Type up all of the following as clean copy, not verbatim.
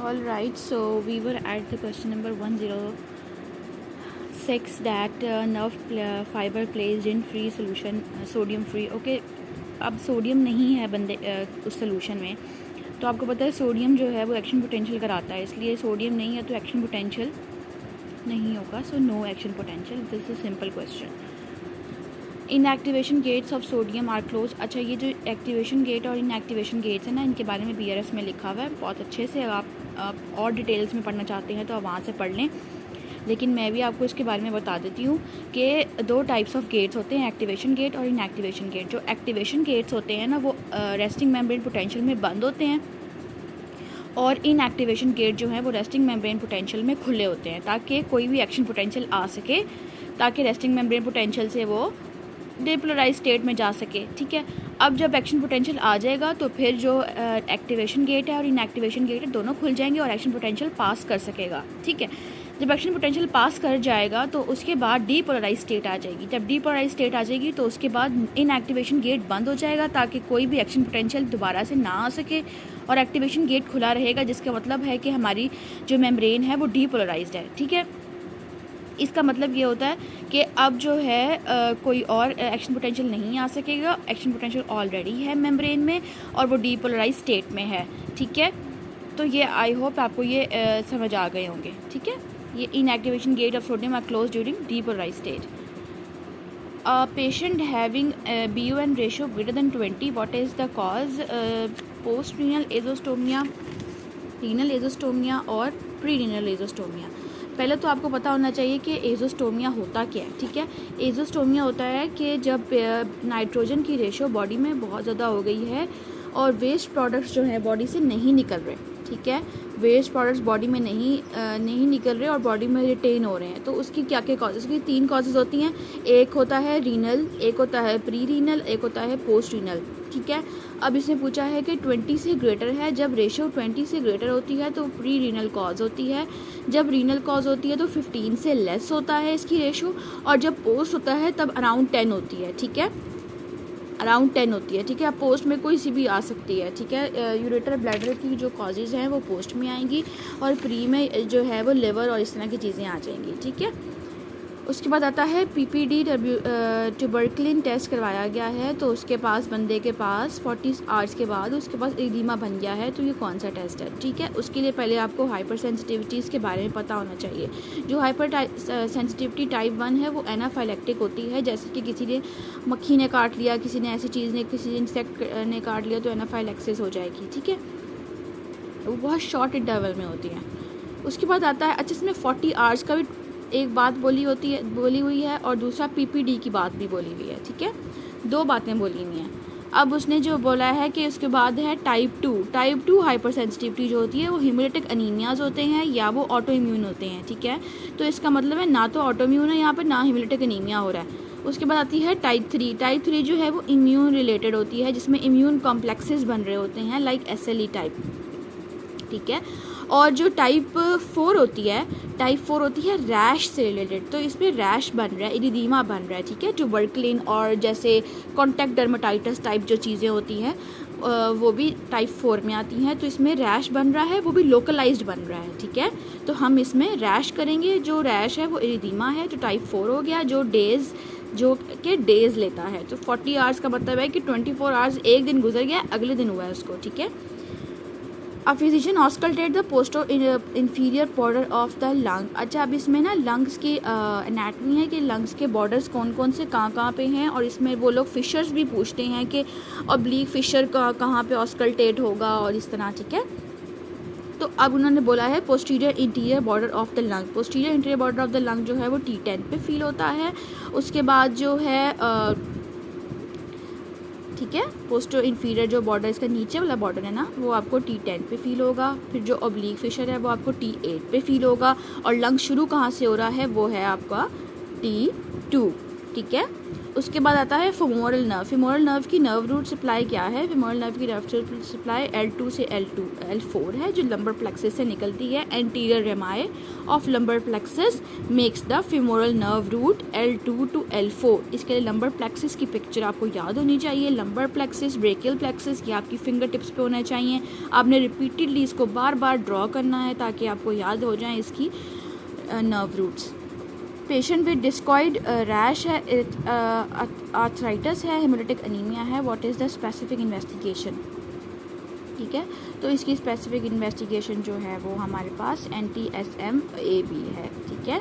All right, so we were at the question number 106 that nerve fiber placed in free solution, sodium free. Okay, अब sodium नहीं है उस solution में, तो आपको पता है सोडियम जो है वो एक्शन पोटेंशियल कराता है, इसलिए सोडियम नहीं है तो एक्शन पोटेंशियल नहीं होगा. So no action potential. This is simple question. Inactivation gates of sodium are close. अच्छा, ये जो एक्टिवेशन गेट और इनएक्टिवेशन गेट्स है ना, इनके बारे में BRS में लिखा हुआ है बहुत अच्छे से. आप और डिटेल्स में पढ़ना चाहते हैं तो आप वहाँ से पढ़ लें, लेकिन मैं भी आपको इसके बारे में बता देती हूँ कि दो टाइप्स ऑफ गेट्स होते हैं, एक्टिवेशन गेट और इनएक्टिवेशन गेट. जो एक्टिवेशन गेट्स होते हैं ना वो रेस्टिंग मेम्ब्रेन पोटेंशियल में बंद होते हैं, और इनएक्टिवेशन गेट जो है वो रेस्टिंग मेम्ब्रेन पोटेंशियल में खुले होते हैं ताकि कोई भी एक्शन पोटेंशियल आ सके, ताकि रेस्टिंग मेम्ब्रेन पोटेंशियल से वो डिपोलराइज स्टेट में जा सके. ठीक है, अब जब एक्शन पोटेंशियल आ जाएगा तो फिर जो एक्टिवेशन गेट है और इनएक्टिवेशन गेट है दोनों खुल जाएंगे और एक्शन पोटेंशियल पास कर सकेगा. ठीक है, जब एक्शन पोटेंशियल पास कर जाएगा तो उसके बाद डीपोलराइज स्टेट आ जाएगी. जब डीपोलराइज स्टेट आ जाएगी तो उसके बाद इनएक्टिवेशन गेट बंद हो जाएगा ताकि कोई भी एक्शन पोटेंशियल दोबारा से ना आ सके, और एक्टिवेशन गेट खुला रहेगा, जिसका मतलब है कि हमारी जो मेम्ब्रेन है वो डीपोलराइज्ड है. ठीक है, इसका मतलब ये होता है कि अब जो है कोई और एक्शन पोटेंशियल नहीं आ सकेगा. एक्शन पोटेंशियल ऑलरेडी है मेम्ब्रेन में और वो डीपोलराइज स्टेट में है. ठीक है, तो ये आई होप आपको ये समझ आ गए होंगे. ठीक है, ये inactivation gate of sodium are close during depolarise state. Patient having BUN ratio greater than 20, what is the cause? Post renal azotemia, renal azotemia और प्री रीनल एजोस्टोमिया. पहले तो आपको पता होना चाहिए कि एजोस्टोमिया होता क्या है. ठीक है, एजोस्टोमिया होता है कि जब नाइट्रोजन की रेशो बॉडी में बहुत ज़्यादा हो गई है और वेस्ट प्रोडक्ट्स जो हैं बॉडी से नहीं निकल रहे. ठीक है, वेस्ट प्रोडक्ट्स बॉडी में नहीं निकल रहे और बॉडी में रिटेन हो रहे हैं. तो उसकी क्या क्या कॉजेज़? उसकी 3 कॉजेज़ होती हैं. एक होता है रीनल, एक होता है प्री रीनल, एक होता है पोस्ट रीनल. ठीक है, अब इसने पूछा है कि 20 से ग्रेटर है. जब रेशो 20 से ग्रेटर होती है तो प्री रीनल कॉज होती है. जब रीनल कॉज होती है तो 15 से लेस होता है इसकी रेशो, और जब पोस्ट होता है तब अराउंड 10 होती है. ठीक है, अराउंड 10 होती है. ठीक है, पोस्ट में कोई सी भी आ सकती है. ठीक है, यूरेटर ब्लैडर की जो कॉजेज़ हैं वो पोस्ट में आएंगी, और प्री में जो है वो लिवर और इस तरह की चीज़ें आ जाएंगी. ठीक है, उसके बाद आता है PPD ट्यूबरक्लिन टेस्ट करवाया गया है, तो उसके पास बंदे के पास 40 आवर्स के बाद उसके पास एडिमा बन गया है. तो ये कौन सा टेस्ट है? ठीक है, उसके लिए पहले आपको हाइपर सेंसिटिविटीज़ के बारे में पता होना चाहिए. जो हाइपर सेंसिटिविटी टाइप 1 है वो एनाफाइलेक्टिक होती है. जैसे कि किसी ने मक्खी ने काट लिया, किसी ने ऐसी चीज़ ने, किसी इंसेक्ट ने काट लिया तो एनाफाइलेक्सिस हो जाएगी. ठीक है, वो बहुत शॉर्ट इंटरवल में होती है. उसके बाद आता है, अच्छा इसमें 40 आवर्स का भी एक बात बोली हुई है और दूसरा PPD की बात भी बोली हुई है. ठीक है, 2 बातें बोली हुई हैं. अब उसने जो बोला है कि उसके बाद है टाइप 2 हाइपर सेंसिटिविटी जो होती है वो हीमोलिटिक अनीमियाज होते हैं या वो ऑटो इम्यून होते हैं. ठीक है, तो इसका मतलब है ना तो ऑटो इम्यून है यहाँ पर, ना हीमोलिटिक अनीमिया हो रहा है. उसके बाद आती है टाइप 3 जो है वो इम्यून रिलेटेड होती है, जिसमें इम्यून कॉम्प्लेक्सेस बन रहे होते हैं लाइक SLE टाइप. ठीक है, और जो टाइप 4 होती है रैश से रिलेटेड. तो इसमें रैश बन रहा है, इरिदीमा बन रहा है. ठीक है, ट्यूबरक्लिन और जैसे कॉन्टैक्ट डर्माटाइटिस टाइप जो चीज़ें होती हैं वो भी टाइप 4 में आती हैं. तो इसमें रैश बन रहा है, वो भी लोकलाइज्ड बन रहा है. ठीक है, तो हम इसमें रैश करेंगे. जो रैश है वो इरिदीमा है, तो टाइप 4 हो गया, जो डेज़ लेता है. तो 40 आवर्स का मतलब है कि 24 आवर्स, एक दिन गुजर गया, अगले दिन हुआ है उसको. ठीक है, A physician auscultate the posterior border of the lung. अच्छा, अब इसमें ना लंग्स की एनाटमी है कि लंग्स के बॉर्डर्स कौन कौन से कहाँ पे हैं, और इसमें वो लोग फिशर्स भी पूछते हैं कि ऑब्लिक फिशर कहाँ पे ऑस्कल्टेट होगा और इस तरह. ठीक है, तो अब उन्होंने बोला है posterior interior border of the lung. Posterior interior border of the lung जो है वो T10 पे फील होता है. उसके बाद जो है ठीक है, पोस्टो इन्फीरियर जो बॉर्डर इसका नीचे वाला बॉर्डर है ना वो आपको T10 पे फील होगा. फिर जो ऑब्लिक फिशर है वो आपको T8 पे फील होगा, और लंग शुरू कहाँ से हो रहा है वो है आपका T2. ठीक है, उसके बाद आता है फेमोरल नर्व। फेमोरल नर्व की नर्व रूट सप्लाई क्या है? फेमोरल नर्व की नर्व रूट सप्लाई L2 से L4 है, जो लंबर प्लेक्सस से निकलती है। Anterior rami of lumbar plexus makes the femoral nerve root L2 to L4। इसके लिए लंबर प्लेक्सस की पिक्चर आपको याद होनी चाहिए। लंबर प्लेक्सस, ब्रेकियल प्लेक्सस, ये आपकी फिंगर टिप्स पे होना चाहिए। आपने रिपीटेडली इसको बार बार ड्रॉ करना है ताकि आपको याद हो जाए इसकी nerve roots. Patient with discoid rash है, आर्थराइटिस है, हेमोलिटिक अनीमिया है। What is the specific investigation? ठीक है, तो इसकी स्पेसिफिक इन्वेस्टिगेशन जो है वो हमारे पास NTSM-AB है। ठीक है,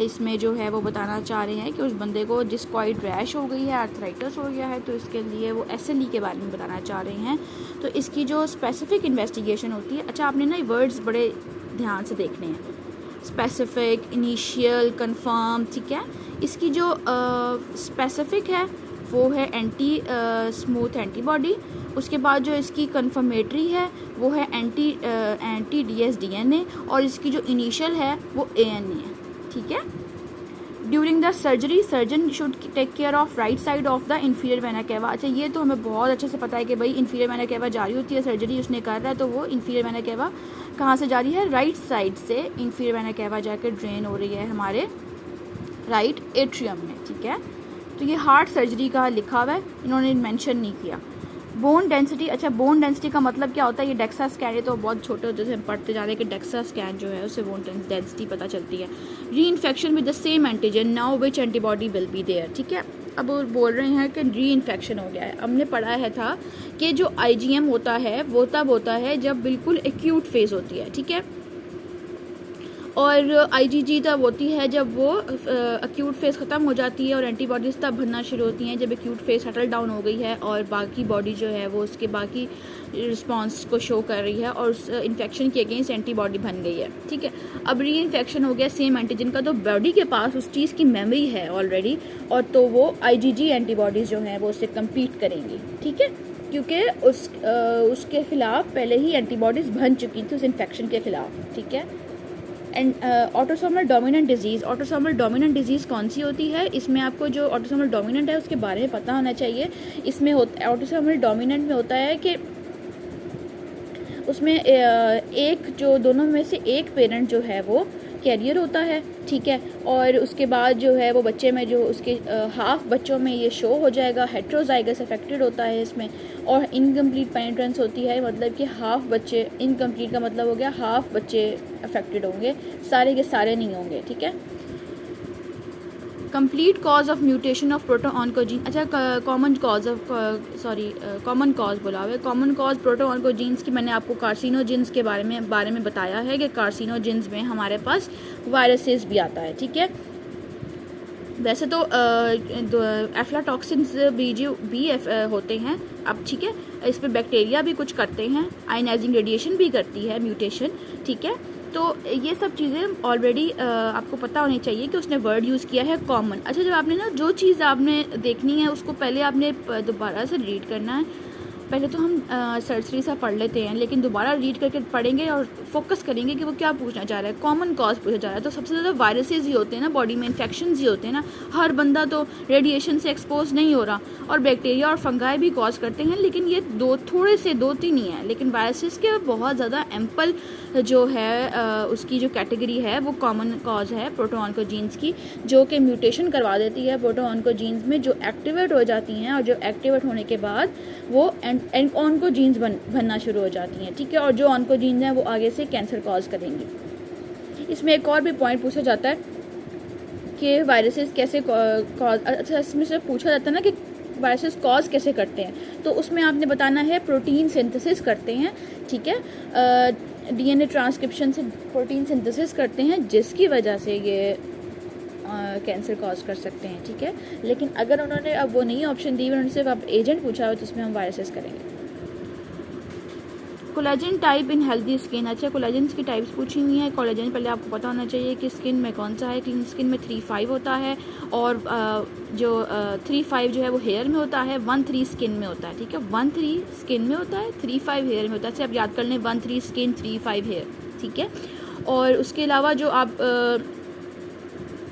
इसमें जो है वो बताना चाह रहे हैं कि उस बंदे को डिस्कॉइड रैश हो गई है, आर्थराइटिस हो गया है, तो इसके लिए वो SLE के बारे में बताना चाह रहे हैं। तो इसकी जो स्पेसिफिक इन्वेस्टिगेशन होती है, अच्छा आपने ना वर्ड्स बड़े ध्यान से देखने हैं, स्पेसिफिक, इनिशियल, कंफर्म। ठीक है, इसकी जो स्पेसिफिक है वो है स्मूथ एंटीबॉडी। उसके बाद जो इसकी कंफर्मेटरी है वो है एंटी DS-DNA, और इसकी जो इनिशियल है वो ANA है। ठीक है, during the surgery surgeon should take care of right side of the inferior vena cava. अच्छा, ये तो हमें बहुत अच्छे से पता है कि भाई इन्फीरियर वेना केवा जा रही होती है, सर्जरी उसने कर रहा है, तो वो इन्फीरियर वेना केवा कहाँ से जा रही है? राइट साइड से इन्फीरियर वेना केवा जाकर ड्रेन हो रही है हमारे राइट एट्रियम में। ठीक है, तो ये हार्ट सर्जरी का लिखा हुआ है, इन्होंने मेंशन नहीं किया। बोन डेंसिटी, अच्छा बोन डेंसिटी का मतलब क्या होता है? ये डेक्सा स्कैन है, तो बहुत छोटे होते से हम पढ़ते जा रहे हैं कि डेक्सा स्कैन जो है उससे बोन डेंसिटी पता चलती है। Reinfection with the same antigen, now which antibody will be there. ठीक है, अब वो बोल रहे हैं कि री इन्फेक्शन हो गया है। हमने पढ़ा है था कि जो IgM होता है वो तब होता है जब बिल्कुल एक्यूट फेज होती है। ठीक है, और IgG तब होती है जब वो एक्यूट फेज ख़त्म हो जाती है, और एंटीबॉडीज़ तब बनना शुरू होती हैं जब एक्यूट फेज सेटल डाउन हो गई है और बाकी बॉडी जो है वो उसके बाकी रिस्पांस को शो कर रही है और उस इन्फेक्शन के अगेंस्ट एंटीबॉडी बन गई है। ठीक है, अब री इन्फेक्शन हो गया सेम एंटीजन का, तो बॉडी के पास उस चीज़ की मेमोरी है ऑलरेडी, और तो वो IgG एंटीबॉडीज़ जो हैं वो उससे कम्पीट करेंगी। ठीक है, क्योंकि उसके खिलाफ पहले ही एंटीबॉडीज़ बन चुकी थी उस इन्फेक्शन के खिलाफ। ठीक है, and autosomal dominant disease, autosomal dominant disease कौन सी होती है? इसमें आपको जो ऑटोसोमल डोमिनेंट है उसके बारे में पता होना चाहिए। इसमें ऑटोसोमल डोमिनेंट में होता है कि उसमें एक जो दोनों में से एक पेरेंट जो है वो कैरियर होता है। ठीक है, और उसके बाद जो है वो बच्चे में जो उसके हाफ बच्चों में ये शो हो जाएगा, हेट्रोजाइगस अफेक्टेड होता है इसमें, और इनकम्प्लीट पेनिट्रेंस होती है, मतलब कि हाफ बच्चे, इनकम्प्लीट का मतलब हो गया हाफ बच्चे अफेक्टेड होंगे, सारे के सारे नहीं होंगे। ठीक है, complete cause of mutation of protooncogene, अच्छा कॉमन कॉज बोला हुआ है। कॉमन कॉज प्रोटोऑन्कोजीन्स की मैंने आपको कार्सिनोजिन्स के बारे में बताया है कि कार्सिनोजिन्स में हमारे पास वायरसेस भी आता है। ठीक है, वैसे तो एफ्लाटॉक्सिन्स भी होते हैं अब। ठीक है, इस पर बैक्टीरिया भी कुछ करते हैं, आयनाइजिंग रेडिएशन भी करती है म्यूटेशन। ठीक है, तो ये सब चीज़ें ऑलरेडी आपको पता होनी चाहिए कि उसने वर्ड यूज़ किया है कॉमन। अच्छा, जब आपने ना जो चीज़ आपने देखनी है उसको पहले आपने दोबारा से रीड करना है। पहले तो हम सरसरी सा पढ़ लेते हैं, लेकिन दोबारा रीड करके पढ़ेंगे और फोकस करेंगे कि वो क्या पूछना चाह रहा है। कॉमन कॉज पूछा जा रहा है, तो सबसे ज़्यादा वायरसेस ही होते हैं ना बॉडी में, इन्फेक्शंस ही होते हैं ना। हर बंदा तो रेडिएशन से एक्सपोज नहीं हो रहा, और बैक्टीरिया और फंगाई भी कॉज करते हैं, लेकिन ये थोड़े से 2-3 ही हैं। लेकिन वायरसेस के बहुत ज़्यादा एम्पल जो है उसकी जो कैटेगरी है वो कॉमन कॉज है प्रोटोऑन्कोजीन्स की, जो कि म्यूटेशन करवा देती है प्रोटोऑन्कोजीन्स में, जो एक्टिवेट हो जाती हैं, और जो एक्टिवेट होने के बाद वो ऑन्कोजीन्स बनना शुरू हो जाती हैं। ठीक है, और जो ऑन्कोजीन्स हैं वो आगे से कैंसर कॉज करेंगी। इसमें एक और भी पॉइंट पूछा जाता है कि वायरसेस कैसे कॉज, अच्छा इसमें से पूछा जाता है ना कि वायरसेस कॉज कैसे करते हैं, तो उसमें आपने बताना है प्रोटीन सिंथेसिस करते हैं। ठीक है, DNA ट्रांसक्रिप्शन से प्रोटीन सिंथेसिस करते हैं, जिसकी वजह से ये कैंसर कॉज कर सकते हैं। ठीक है, लेकिन अगर उन्होंने अब वो नहीं ऑप्शन दी, उन्होंने सिर्फ अब एजेंट पूछा हो, तो उसमें हम वायरसेस करेंगे। Collagen type in healthy skin, अच्छा कोलेजन की टाइप्स पूछी हुई है। कोलेजन पहले आपको पता होना चाहिए कि स्किन में कौन सा है। क्लीन स्किन में 3-5 होता है, और जो 3-5 जो है वो हेयर में होता है, 1-3 स्किन में होता है। ठीक है, 1-3 स्किन में होता है, 3-5 हेयर में होता है। आप याद कर लें 1-3 स्किन 3-5 हेयर। ठीक है, और उसके अलावा जो आप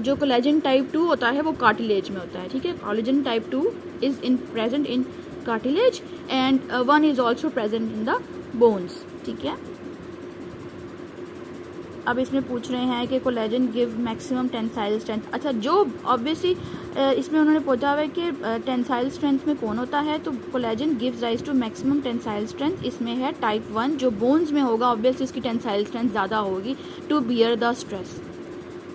जो कोलेजन टाइप 2 होता है वो कार्टिलेज में होता है, ठीक है। Collagen type 2 is in present in cartilage and 1 is also present in the bones, ठीक है। अब इसमें पूछ रहे हैं कि collagen give maximum tensile strength. अच्छा, जो ऑब्वियसली इसमें उन्होंने पूछा हुआ है कि टेंसाइल स्ट्रेंथ में कौन होता है, तो collagen gives rise to maximum tensile strength, इसमें है टाइप 1। जो बोन्स में होगा ऑब्वियसली इसकी टेंसाइल स्ट्रेंथ ज़्यादा होगी to bear the stress.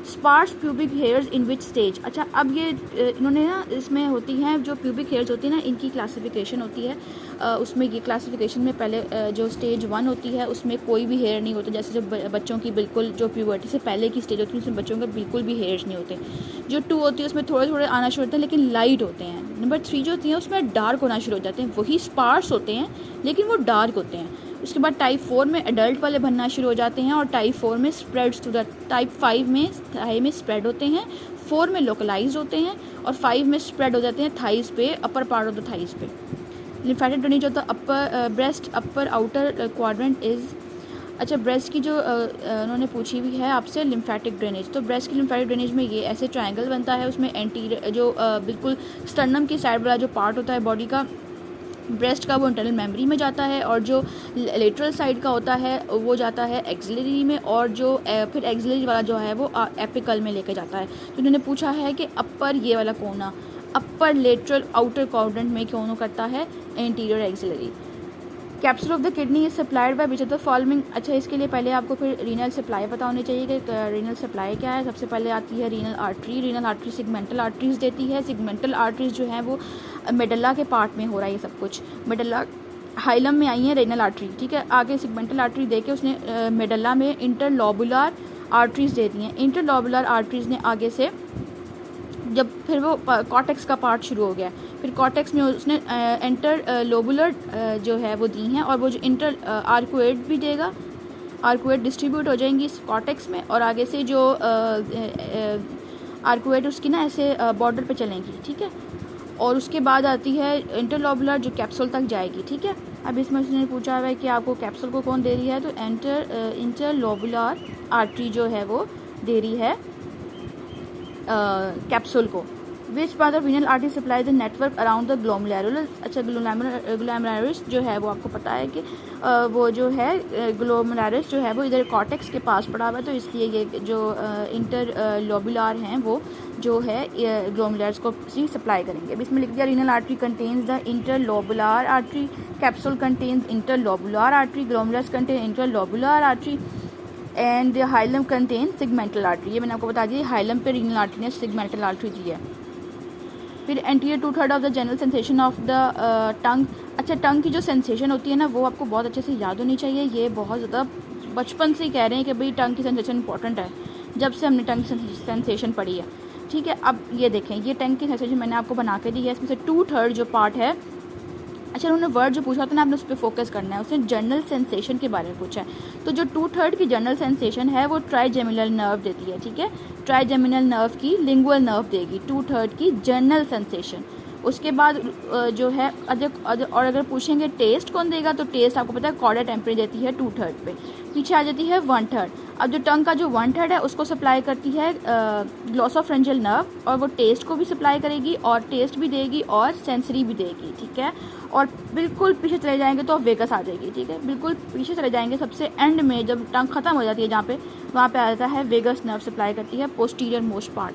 Sparse pubic hairs in which stage. अच्छा, अब ये इन्होंने ना इसमें होती हैं जो प्यूबिक हेयर्स होती है ना, इनकी क्लासिफिकेशन होती है। उसमें ये क्लासिफिकेशन में पहले जो स्टेज 1 होती है उसमें कोई भी हेयर नहीं होता, जैसे जो बच्चों की बिल्कुल जो प्यूबर्टी से पहले की स्टेज होती है उसमें बच्चों के बिल्कुल भी हेयर्स नहीं होते। जो 2 होती है उसमें थोड़े थोड़े आना शुरू होते हैं लेकिन लाइट होते हैं। नंबर 3 जो होती है उसमें डार्क होना शुरू हो जाते हैं, वही स्पार्स होते हैं लेकिन वो डार्क होते हैं। उसके बाद टाइप 4 में एडल्ट वाले बनना शुरू हो जाते हैं और टाइप 4 में स्प्रेड्स टू द, टाइप 5 में थाई में स्प्रेड होते हैं, 4 में लोकलाइज होते हैं और 5 में स्प्रेड हो जाते हैं थाइस पे, upper part of the thighs पे। लिम्फेटिक ड्रेनेज होता है upper breast upper outer quadrant is. अच्छा, ब्रेस्ट की जो उन्होंने पूछी हुई है आपसे लिम्फेटिक ड्रेनेज, तो ब्रेस्ट की लिम्फेटिक ड्रेनेज में ये ऐसे ट्रायंगल बनता है, उसमें एंटीरियर जो बिल्कुल स्टर्नम की साइड वाला जो पार्ट होता है बॉडी का ब्रेस्ट का वो इंटरनल मेमोरी में जाता है और जो लेटरल साइड का होता है वो जाता है एक्सिलरी में और जो फिर एक्सिलरी वाला जो है वो एपिकल में लेके जाता है। तो उन्होंने पूछा है कि अपर ये वाला कोना अपर लेटरल आउटर क्वाड्रेंट में कौन करता है, anterior axillary. Capsule of the kidney is supplied by which of the following. अच्छा, इसके लिए पहले आपको फिर रीनल सप्लाई पता होनी चाहिए कि रीनल सप्लाई क्या है। सबसे पहले आती है renal artery. Renal artery segmental arteries देती है। सिगमेंटल आर्टरीज जो है वो मेडल्ला के पार्ट में हो रहा है ये सब कुछ। मेडल्ला हाइलम में आई है रीनल आर्टरी, ठीक है। आगे सिगमेंटल आर्टरी दे के उसने मेडल्ला में इंटरलोबुलर आर्टरीज दे दी हैं। इंटरलोबुलर आर्टरीज ने आगे से जब फिर वो कॉर्टेक्स का पार्ट शुरू हो गया, फिर कॉर्टेक्स में उसने इंटर लोबुलर जो है वो दी हैं और वो जो इंटर आर्कुएट भी देगा, आर्कुएट डिस्ट्रीब्यूट हो जाएंगी इस कॉर्टेक्स में और आगे से जो आर्कुएट उसकी ना ऐसे बॉर्डर पे चलेंगी, ठीक है। और उसके बाद आती है इंटरलोबुलर जो कैप्सूल तक जाएगी, ठीक है। अब इसमें उसने पूछा हुआ है कि आपको कैप्सूल को कौन दे रही है, तो इंटरलोबुलर आर्टरी जो है वो दे रही है कैप्सूल को। Which part of renal artery supply the network around the glomerular. अच्छा, ग्लोमेरुलस जो है वो आपको पता है कि वो जो है ग्लोमेरुलस जो है वो इधर कॉर्टेक्स के पास पड़ा हुआ है, तो इसलिए ये जो इंटरलोबुलर हैं वो जो है ग्लोमेरुलस को सप्लाई करेंगे। अब इसमें लिख दिया renal artery contains the interlobular artery, capsule contains interlobular artery, glomerulus contain interlobular artery and hilum contain segmental artery. ये मैंने आपको बता दिया, हाइलम पे रीनल आर्टरी ने सिगमेंटल आर्टरी दी है। फिर anterior 2/3 of the general sensation of the tongue. अच्छा, टंग की जो सेंसेशन होती है ना वो आपको बहुत अच्छे से याद होनी चाहिए। ये बहुत ज़्यादा बचपन से ही कह रहे हैं कि भाई टंग की सेंसेशन इंपॉर्टेंट है, जब से हमने टंग की सेंसेशन पढ़ी है, ठीक है। अब ये देखें, ये टंग की सेंसेशन मैंने आपको बना के दी है, इसमें से 2/3 जो पार्ट है। अच्छा, उन्होंने वर्ड जो पूछा था ना आपने उस पर फोकस करना है, उसने जनरल सेंसेशन के बारे में पूछा है। तो जो 2/3 की जनरल सेंसेशन है वो ट्राइजेमिनल नर्व देती है, ठीक है। ट्राइजेमिनल नर्व की लिंगुअल नर्व देगी 2/3 की जनरल सेंसेशन। उसके बाद जो है और अगर पूछेंगे टेस्ट कौन देगा, तो टेस्ट आपको पता है कॉर्डा टेम्परे देती है 2/3 पे। पीछे आ जाती है 1/3। अब जो टंग का जो 1/3 है उसको सप्लाई करती है ग्लोसोफ्रेंजियल नर्व और वो टेस्ट को भी सप्लाई करेगी और टेस्ट भी देगी और सेंसरी भी देगी, ठीक है। और बिल्कुल पीछे चले जाएंगे तो वेगस आ जाएगी, ठीक है। बिल्कुल पीछे चले जाएंगे, सबसे एंड में जब टंग खत्म हो जाती है जहाँ पे, वहाँ पे आ जाता है वेगस नर्व सप्लाई करती है posterior most part.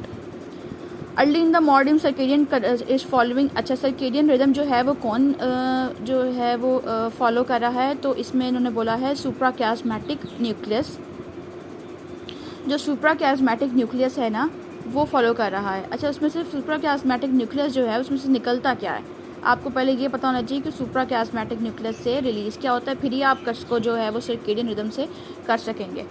Early in the morning circadian is following. अच्छा, सर्केडियन रिदम जो है वो कौन जो है वो फॉलो कर रहा है, तो इसमें इन्होंने बोला है सुप्राकियास्मेटिक न्यूक्लियस। जो सुप्राकियास्मेटिक न्यूक्लियस है ना वो फॉलो कर रहा है। अच्छा, उसमें से सुप्राकियास्मेटिक न्यूक्लियस जो है उसमें से निकलता क्या है, आपको पहले ये पता होना चाहिए कि सुप्राकियास्मेटिक न्यूक्लियस से रिलीज़ क्या होता है, फिर ही आप कसको जो है वो सर्केडियन रिदम से कर सकेंगे।